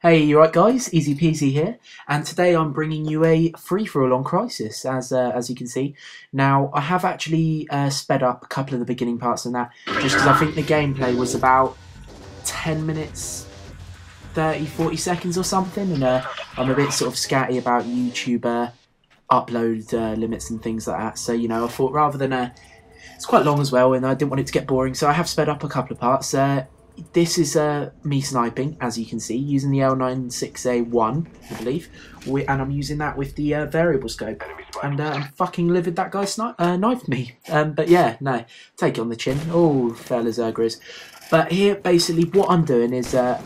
Hey, you right guys? Easy peasy here, and today I'm bringing you a free-for-all on Crysis, as you can see. Now, I have actually sped up a couple of the beginning parts of that, just because I think the gameplay was about 10 minutes, 30-40 seconds or something, and I'm a bit sort of scatty about YouTube upload limits and things like that, so, you know, I thought rather than... it's quite long as well, and I didn't want it to get boring, so I have sped up a couple of parts. This is me sniping, as you can see, using the L96A1, I believe, and I'm using that with the variable scope, and I'm fucking livid that guy knifed me. But yeah, no, take it on the chin. Oh, fellas, Grizz. But here, basically, what I'm doing is I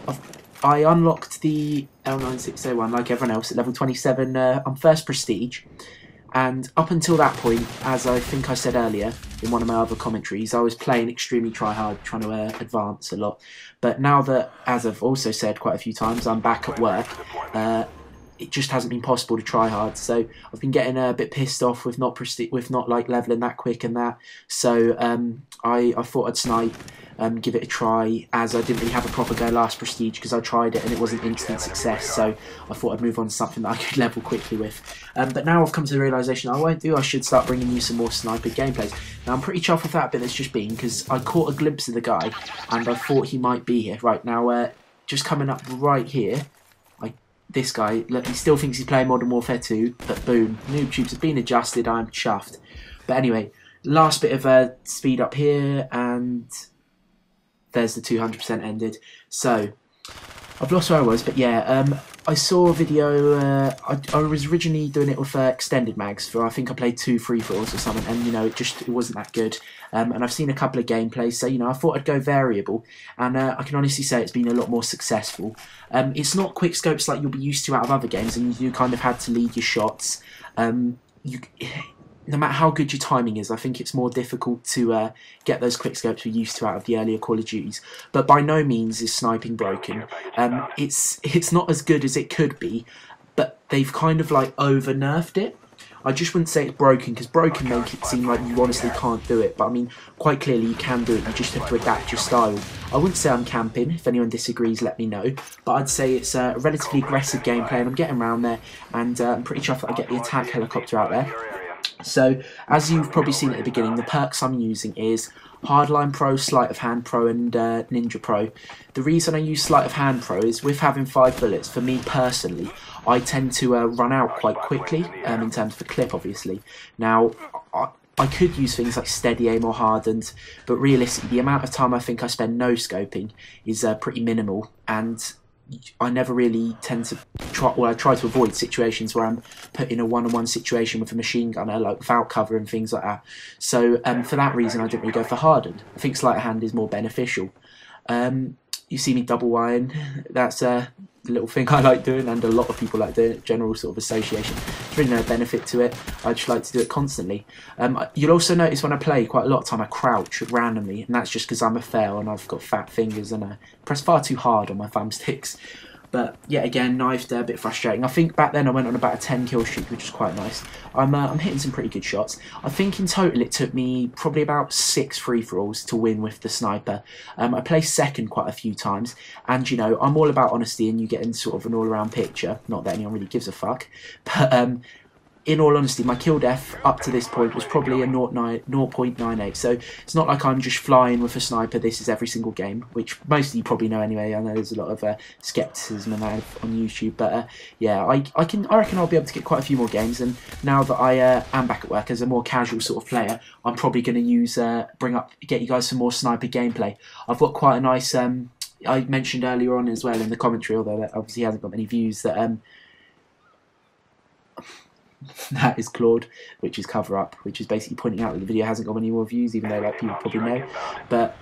unlocked the L96A1 like everyone else at level 27 on first prestige. And up until that point, as I think I said earlier in one of my other commentaries, I was playing extremely try-hard, trying to advance a lot. But now that, as I've also said quite a few times, I'm back at work, it just hasn't been possible to try hard. So I've been getting a bit pissed off with not like leveling that quick and that. So I thought I'd snipe, give it a try, as I didn't really have a proper go last prestige because I tried it and it wasn't instant success. So I thought I'd move on to something that I could level quickly with. But now I've come to the realisation I should start bringing you some more sniper gameplays. Now I'm pretty chuffed with that bit that's just been, because I caught a glimpse of the guy and I thought he might be here. Right, now just coming up right here, this guy, look, he still thinks he's playing Modern Warfare 2, but boom, noob tubes have been adjusted, I'm chuffed. But anyway, last bit of speed up here, and there's the 200% ended. So, I've lost where I was, but yeah, I saw a video, I was originally doing it with extended mags, for I think I played 2 free-for-alls or something, and you know, it wasn't that good. And I've seen a couple of gameplays, so you know, I thought I'd go variable, and I can honestly say it's been a lot more successful. It's not quick scopes like you'll be used to out of other games, and you kind of had to lead your shots. No matter how good your timing is, I think it's more difficult to get those quick scopes we're used to out of the earlier Call of Duties. But by no means is sniping broken. It's not as good as it could be, but they've kind of like over-nerfed it. I just wouldn't say it's broken, because broken make it seem like you honestly can't do it. But I mean, quite clearly you can do it, you just have to adapt your style. I wouldn't say I'm camping. If anyone disagrees, let me know. But I'd say it's a relatively aggressive gameplay, and I'm getting around there, and I'm pretty chuffed that I get the attack helicopter out there. So, as you've probably seen at the beginning, the perks I'm using is Hardline Pro, Sleight of Hand Pro, and Ninja Pro. The reason I use Sleight of Hand Pro is, with having 5 bullets, for me personally, I tend to run out quite quickly, in terms of the clip, obviously. Now, I could use things like Steady Aim or Hardened, but realistically, the amount of time I think I spend no-scoping is pretty minimal, and I never really tend to try, well, I try to avoid situations where I'm put in a one-on-one situation with a machine gunner, like without cover and things like that. So for that reason, I didn't really go for hardened. I think sleight of hand is more beneficial. You see me double wiring, that's a little thing I like doing, and a lot of people like doing it, general sort of association. There's really no benefit to it, I just like to do it constantly. You'll also notice when I play, quite a lot of time I crouch randomly, and that's just because I'm a fail and I've got fat fingers and I press far too hard on my thumbsticks. But yeah, again, knifed, a bit frustrating. I think back then I went on about a 10 kill streak, which is quite nice. I'm hitting some pretty good shots. I think in total it took me probably about 6 free-for-alls to win with the sniper. I placed second quite a few times, and you know, I'm all about honesty and you getting sort of an all-around picture. Not that anyone really gives a fuck, but in all honesty, my kill def up to this point was probably a 0.98, so it's not like I'm just flying with a sniper. This is every single game, which most of you probably know anyway. I know there's a lot of scepticism and that on YouTube, but yeah, I reckon I'll be able to get quite a few more games, and now that I am back at work as a more casual sort of player, I'm probably going to use get you guys some more sniper gameplay. I've got quite a nice I mentioned earlier on as well in the commentary, although that obviously hasn't got many views, that that is Claude, which is cover up, which is basically pointing out that the video hasn't got many more views, even though like people probably know. But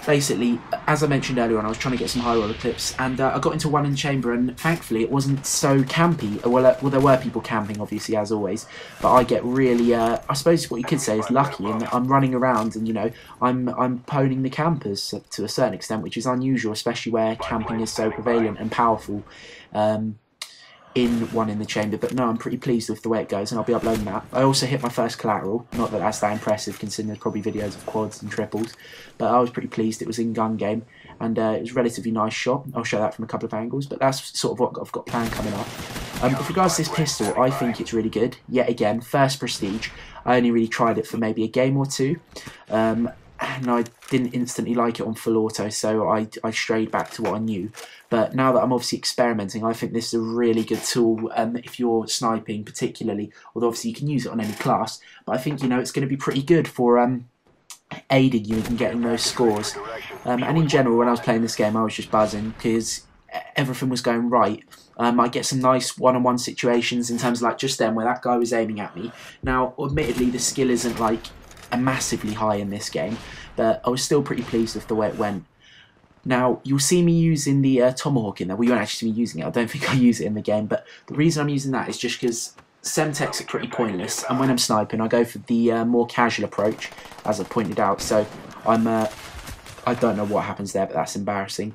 basically, as I mentioned earlier on, I was trying to get some high roller clips, and I got into one in the chamber, and thankfully it wasn't so campy. Well, there were people camping, obviously, as always, but I get really, I suppose what you could say is lucky, and I'm running around, and you know, I'm poning the campers to a certain extent, which is unusual, especially where camping is so prevalent and powerful. In one in the chamber, but no, I'm pretty pleased with the way it goes, and I'll be uploading that. I also hit my first collateral, not that that's that impressive considering there's probably videos of quads and triples, but I was pretty pleased. It was in gun game, and it was a relatively nice shot. I'll show that from a couple of angles, but that's sort of what I've got planned coming up. With regards to this pistol, I think it's really good. Yet again, first prestige. I only really tried it for maybe a game or two, and I didn't instantly like it on full auto, so I strayed back to what I knew. But now that I'm obviously experimenting, I think this is a really good tool if you're sniping particularly, although obviously you can use it on any class, but I think, you know, it's going to be pretty good for aiding you in getting those scores. And in general, when I was playing this game, I was just buzzing because everything was going right. I get some nice one-on-one situations in terms of like just then where that guy was aiming at me. Now, admittedly, the skill isn't like massively high in this game, but I was still pretty pleased with the way it went. Now, you'll see me using the Tomahawk in there. Well, you won't actually see me using it. I don't think I use it in the game, but the reason I'm using that is just because Semtex are pretty pointless, and when I'm sniping, I go for the more casual approach, as I pointed out. So I don't know what happens there, but that's embarrassing.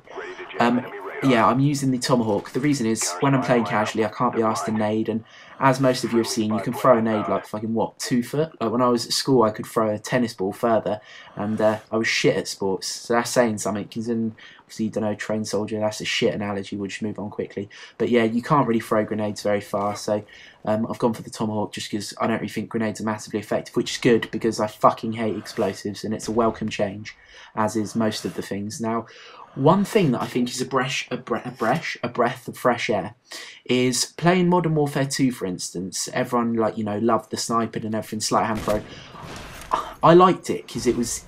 Yeah, I'm using the Tomahawk. The reason is, when I'm playing casually, I can't be asked to nade, and as most of you have seen, you can throw a nade like fucking, what, 2 foot? Like when I was at school, I could throw a tennis ball further, and I was shit at sports, so that's saying something, because obviously, you don't know, trained soldier, that's a shit analogy, we'll just move on quickly. But yeah, you can't really throw grenades very far, so I've gone for the Tomahawk just because I don't really think grenades are massively effective, which is good, because I fucking hate explosives, and it's a welcome change, as is most of the things. Now, one thing that I think is a breath of fresh air is playing Modern Warfare 2, for instance. Everyone, like, you know, loved the sniping and everything, Sleight Hand Pro. I liked it because it was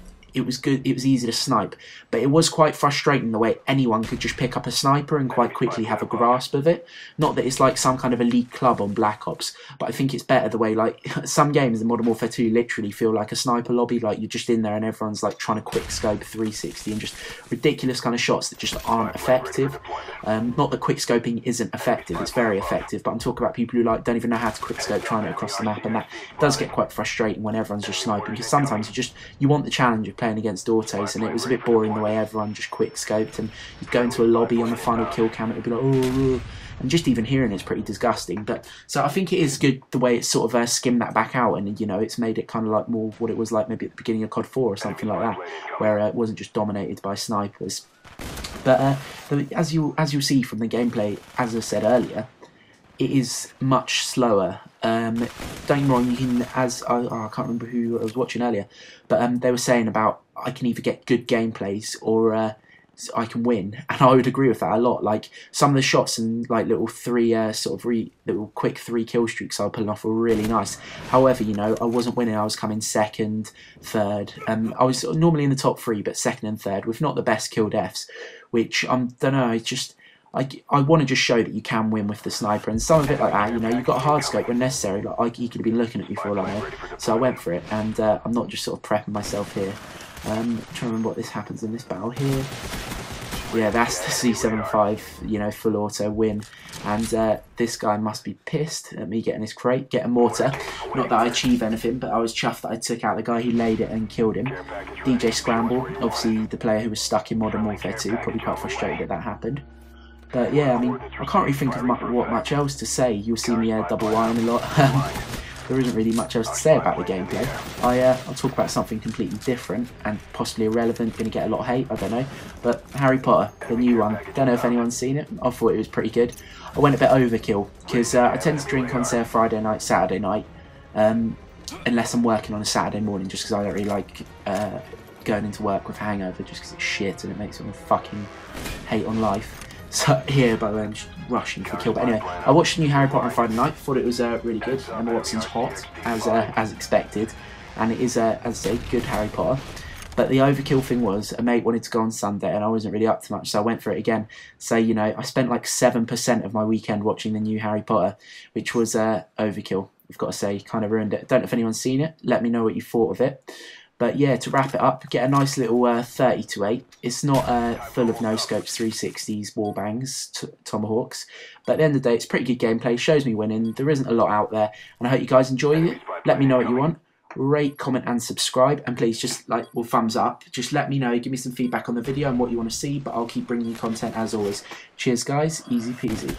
good, it was easy to snipe, but it was quite frustrating the way anyone could just pick up a sniper and quite quickly have a grasp of it. Not that it's like some kind of elite club on Black Ops, but I think it's better the way, like, some games in Modern Warfare 2 literally feel like a sniper lobby, like you're just in there and everyone's like trying to quick scope 360 and just ridiculous kind of shots that just aren't effective. Not that quick scoping isn't effective, it's very effective, but I'm talking about people who like don't even know how to quick scope trying it across the map, and that does get quite frustrating when everyone's just sniping, because sometimes you want the challenge of playing against autos, and it was a bit boring the way everyone just quick scoped, and you'd go into a lobby on the final kill cam, it'd be like, oh, and just even hearing it's pretty disgusting. But so I think it is good the way it's sort of skimmed that back out, and, you know, it's made it kind of like more what it was like maybe at the beginning of COD 4 or something like that, where it wasn't just dominated by snipers. But as you'll see from the gameplay, as I said earlier, it is much slower. Don't get me wrong, you can, as I can't remember who I was watching earlier, but they were saying about I can either get good gameplays or I can win, and I would agree with that a lot. Like some of the shots and like little little quick 3 kill streaks I was pulling off were really nice. However, you know, I wasn't winning. I was coming second, third. I was normally in the top 3, but second and third with not the best kill deaths, which don't know. It's just I want to just show that you can win with the sniper, and some of it like that, you know, you've got a hard scope when necessary. Like he could have been looking at me for all I know, so I went for it, and I'm not just sort of prepping myself here. I'm trying to remember what this happens in this battle here. Yeah, that's the C75, you know, full auto win, and this guy must be pissed at me getting his crate, get a mortar. Not that I achieve anything, but I was chuffed that I took out the guy who laid it and killed him. DJ Scramble, obviously the player who was stuck in Modern Warfare 2, probably quite frustrated that happened. But yeah, I mean, I can't really think of much else to say. You'll see me double wiring a lot. There isn't really much else to say about the gameplay. I'll talk about something completely different and possibly irrelevant, going to get a lot of hate, I don't know. But Harry Potter, the new one, don't know if anyone's seen it. I thought it was pretty good. I went a bit overkill, because I tend to drink on, say, a Friday night, Saturday night, unless I'm working on a Saturday morning, just because I don't really like going into work with a hangover, just because it's shit and it makes me want to fucking hate on life. So here, by the way, I'm just rushing for a kill. But anyway, I watched the new Harry Potter on Friday night. Thought it was really good. Emma Watson's hot, as expected, and it is, as I say, good Harry Potter. But the overkill thing was, a mate wanted to go on Sunday, and I wasn't really up to much, so I went for it again. So, you know, I spent like 7% of my weekend watching the new Harry Potter, which was overkill. I've got to say, kind of ruined it. Don't know if anyone's seen it. Let me know what you thought of it. But yeah, to wrap it up, get a nice little 30-8. It's not full of no-scopes, 360s, wallbangs, tomahawks. But at the end of the day, it's pretty good gameplay. Shows me winning. There isn't a lot out there. And I hope you guys enjoy it. Let me know what you want. Rate, comment and subscribe. And please just thumbs up. Just let me know. Give me some feedback on the video and what you want to see. But I'll keep bringing you content as always. Cheers, guys. Easy peasy.